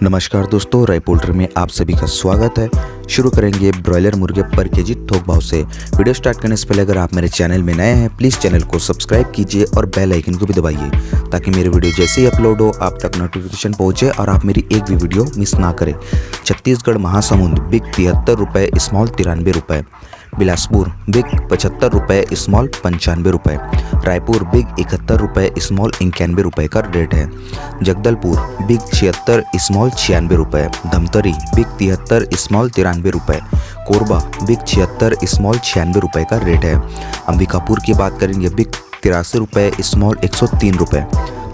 नमस्कार दोस्तों, राय पोल्ट्री में आप सभी का स्वागत है। शुरू करेंगे ब्रॉयलर मुर्गे पर केजी थोक भाव से। वीडियो स्टार्ट करने से पहले अगर आप मेरे चैनल में नए हैं प्लीज़ चैनल को सब्सक्राइब कीजिए और बेल आइकन को भी दबाइए ताकि मेरे वीडियो जैसे ही अपलोड हो आप तक नोटिफिकेशन पहुंचे और आप मेरी एक भी वीडियो मिस ना करें। छत्तीसगढ़ महासमुंद बिग 73 रुपये, स्मॉल 93 रुपये। बिलासपुर बिग 75 रुपये, स्मॉल 95 रुपये। रायपुर बिग 71 रुपये, स्मॉल 91 रुपये का रेट है। जगदलपुर बिग 76, स्मॉल 96 रुपये। धमतरी बिग 73, स्मॉल 93 रुपये। कोरबा बिग 76, स्मॉल 96 रुपये का रेट है। अंबिकापुर की बात करेंगे बिग 83 रुपये, स्मॉल 103 रुपये।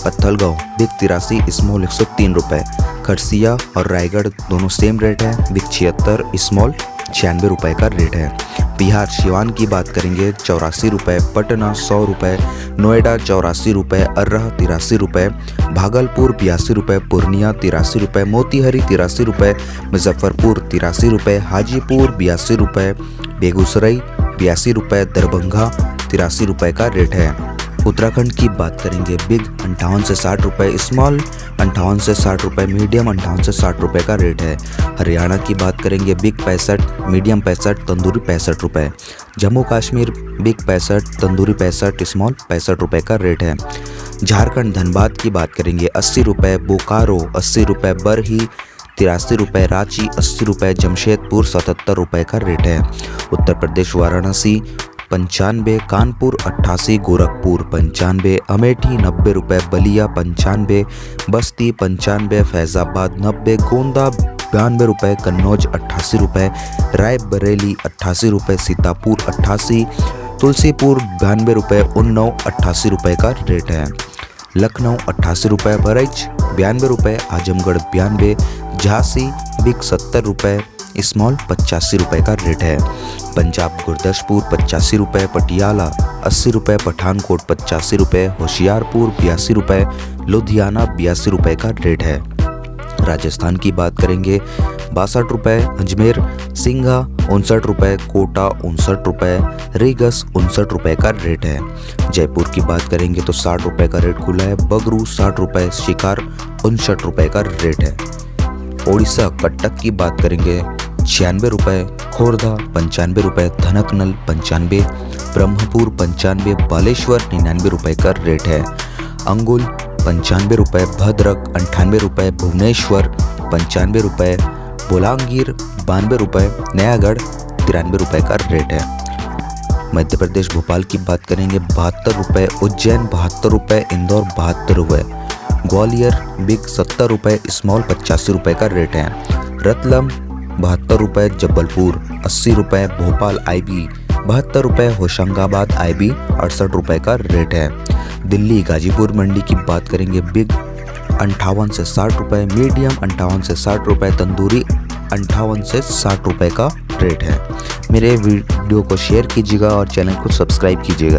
पत्थलगांव बिग 83, स्मॉल 103 रुपये। खरसिया और रायगढ़ दोनों सेम रेट है, बिग 76, स्मॉल 96 रुपये का रेट है। बिहार सिवान की बात करेंगे 84 रुपये, पटना 100 रुपये, नोएडा 84 रुपये, अर्रह 83 रुपये, भागलपुर 82 रुपये, पूर्णिया 83 रुपये, मोतीहारी 83 रुपये, मुजफ्फरपुर 83 रुपये, हाजीपुर 82 रुपये, बेगूसराय 82 रुपये, दरभंगा 83 रुपये का रेट है। उत्तराखंड की बात करेंगे बिग 58 से 60 रुपये, स्मॉल 58 से 60 रुपये, मीडियम 58 से 60 रुपये का रेट है। हरियाणा की बात करेंगे बिग 65, मीडियम 65, तंदूरी 65 रुपये। जम्मू कश्मीर बिग 65, तंदूरी 65, स्मॉल 65 रुपये का रेट है। झारखंड धनबाद की बात करेंगे 80 रुपये, बोकारो 80 रुपये, बरही 83 रुपये, रांची 80 रुपये, जमशेदपुर 77 रुपये का रेट है। उत्तर प्रदेश वाराणसी 95, कानपुर 88, गोरखपुर 95, अमेठी 90 रुपये, बलिया 95, बस्ती 95, फैजाबाद 90, गोंदा 92 रुपये, कन्नौज 88 रुपये, रायबरेली 88 रुपये, सीतापुर 88, तुलसीपुर 92 रुपये, उन्नाव 88 रुपये का रेट है। लखनऊ 88 रुपये, बहराइच 92 रुपये, आजमगढ़ 92, झांसी बिग 70 रुपये, स्मॉल 85 रुपये का रेट है। पंजाब गुरदासपुर 85 रुपये, पटियाला 80 रुपये, पठानकोट 85 रुपये, होशियारपुर 82 रुपये, लुधियाना 82 रुपये का रेट है। राजस्थान की बात करेंगे 62 रुपये, अजमेर सिंघा 59 रुपये, कोटा 59 रुपये, रीगस 59 रुपये का रेट है। जयपुर की बात करेंगे तो 60 रुपये का रेट खुला है, बगरू 60 रुपये, शिकार 59 रुपये का रेट है। ओडिशा कटक की बात करेंगे 96 रुपये, खोर्धा 95 रुपये, धनकनल 95, ब्रह्मपुर 95, बालेश्वर 99 रुपये का रेट है। अंगुल 95 रुपये, भद्रक 98 रुपये, भुवनेश्वर 95 रुपये, बोलांगीर 92 रुपये, नयागढ़ 93 रुपये का रेट है। मध्य प्रदेश भोपाल की बात करेंगे 72 रुपये, उज्जैन 72 रुपये, इंदौर 72 रुपये, ग्वालियर बिग 70 रुपये, स्मॉल 85 रुपये का रेट है। रतलम 72 रुपये, जबलपुर 80 रुपये, भोपाल IB 72 रुपये, होशंगाबाद IB 68 रुपये का रेट है। दिल्ली गाजीपुर मंडी की बात करेंगे बिग 58 से 60 रुपये, मीडियम 58 से 60 रुपये, तंदूरी 58 से 60 रुपये का रेट है। मेरे वीडियो को शेयर कीजिएगा और चैनल को सब्सक्राइब कीजिएगा।